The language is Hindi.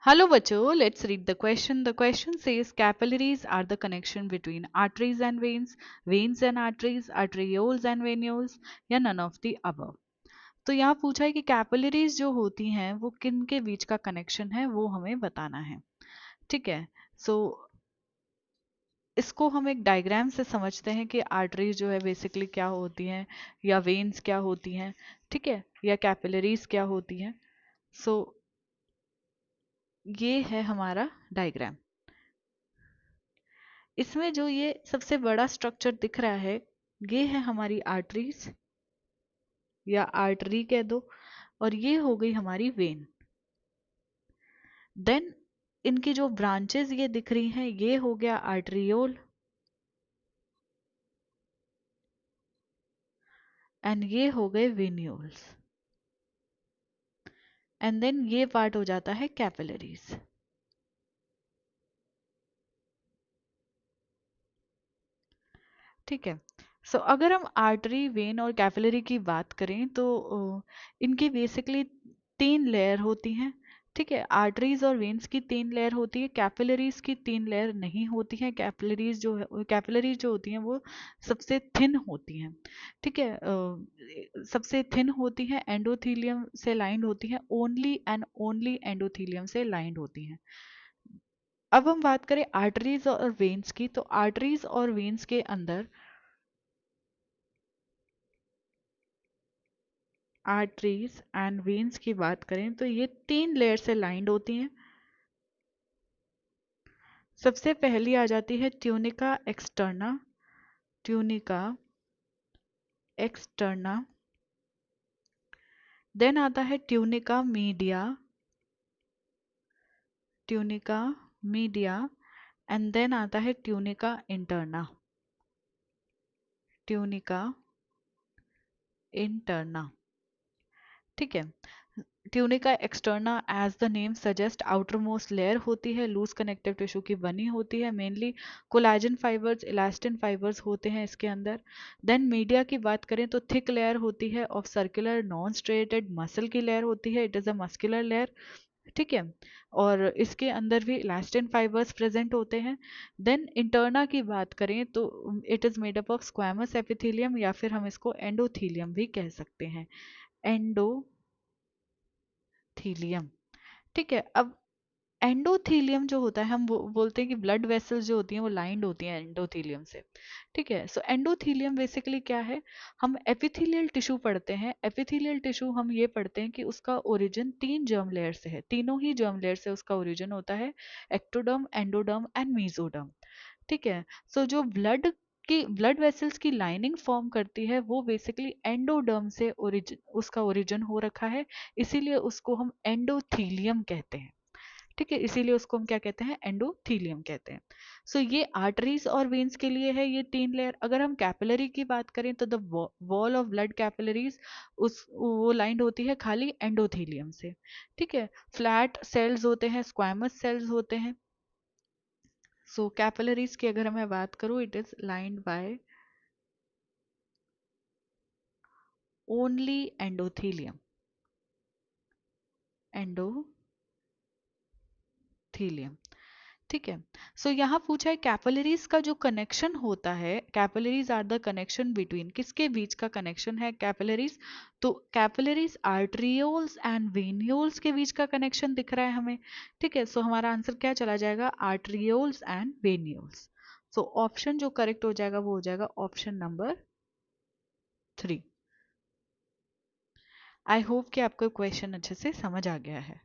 Hello बच्चों, let's read the question. The question says capillaries are the connection between arteries and veins, veins and arteries, arterioles and venules या none of the above. तो यहाँ पूछा है कि कैपिलरीज जो होती हैं वो किन के बीच का कनेक्शन है वो हमें बताना है. ठीक है. सो इसको हम एक डायग्राम से समझते हैं कि आर्टरीज जो है बेसिकली क्या होती हैं या वेन्स क्या होती हैं. ठीक है, या कैपिलरीज क्या होती हैं. सो ये है हमारा डायग्राम. इसमें जो ये सबसे बड़ा स्ट्रक्चर दिख रहा है ये है हमारी आर्टरीज या आर्टरी कह दो, और ये हो गई हमारी वेन. देन इनकी जो ब्रांचेस ये दिख रही हैं ये हो गया आर्टरियोल, एंड ये हो गए वेन्यूल्स, एंड देन ये पार्ट हो जाता है कैपिलरीज. ठीक है. सो अगर हम आर्टरी, वेन और कैपिलरी की बात करें तो इनकी बेसिकली 3 लेयर होती हैं. ठीक है, आर्टरीज और वेन्स की 3 लेयर होती है, कैपिलरीज की 3 लेयर नहीं होती हैं. कैपिलरीज जो है, कैपिलरीज जो होती हैं वो सबसे थिन होती हैं. ठीक है, सबसे थिन होती हैं, एंडोथीलियम से लाइंड होती हैं, ओनली एंड ओनली एंडोथीलियम से लाइंड होती हैं. अब हम बात करें आर्टरीज और वेन्स की, तो आर्टरीज और वेन्स के अंदर आर्टरीज एंड वेन्स की बात करें तो ये 3 लेयर से लाइंड होती हैं. सबसे पहली आ जाती है tunica externa. Tunica externa. Then आता है tunica media. Tunica media. And then आता है ट्यूनिका इंटरना. Tunica interna. ठीक है. Tunica externa as the name suggest outermost layer होती है, लूज कनेक्टिव टिश्यू की बनी होती है, mainly collagen fibres, elastin fibres होते हैं इसके अंदर. देन मीडिया की बात करें तो थिक लेयर होती है of circular non striated muscle की लेयर होती है, it is a muscular layer. ठीक है, और इसके अंदर भी इलास्टिन फाइबर्स प्रेजेंट होते हैं. देन इंटरना की बात करें तो it is made up of squamous epithelium, या फिर हम इसको एंडोथीलियम भी कह सकते हैं. एंडोथीलियम. ठीक है. अब एंडोथीलियम जो होता है, हम बोलते हैं कि ब्लड वेसल्स जो होती हैं वो लाइंड होती हैं एंडोथीलियम से. ठीक है. सो एंडोथीलियम बेसिकली क्या है, हम एपिथेलियल टिश्यू पढ़ते हैं. एपिथेलियल टिश्यू हम ये पढ़ते हैं कि उसका ओरिजिन 3 जर्म लेयर से है, तीनों ही जर्म लेयर से उसका ओरिजिन होता है, एक्टोडर्म, एंडोडर्म एंड मीजोडर्म. ठीक है. सो जो ब्लड वेसल्स की लाइनिंग फॉर्म करती है वो बेसिकली एंडोडर्म से ओरिजिन, उसका ओरिजिन हो रखा है, इसीलिए उसको हम एंडोथीलियम कहते हैं. ठीक है, इसीलिए उसको हम क्या कहते हैं, एंडोथीलियम कहते हैं. सो ये आर्टरीज और वेन्स के लिए है ये 3 लेयर. अगर हम कैपिलरी की बात करें तो the wall of blood capillaries, उस वो लाइंड होती है खाली एंडोथीलियम से. ठीक है. फ्लैट सेल्स होते हैं, स्क्वैमस सेल्स होते हैं. सो कैपिलरीज की अगर मैं बात करूं, it is lined by only endothelium. Endothelium. ठीक है. सो यहाँ पूछा है कैपिलरीज का जो कनेक्शन होता है, capillaries are the connection between, किसके बीच का कनेक्शन है कैपिलरीज, तो कैपिलरीज आर्टरियोल्स एंड वेन्यूल्स के बीच का कनेक्शन दिख रहा है हमें. ठीक है. सो हमारा आंसर क्या चला जाएगा, arterioles and venules. So option जो करेक्ट हो जाएगा वो हो जाएगा ऑप्शन नंबर 3. आई होप कि आपको क्वेश्चन अच्छे से समझ आ गया है.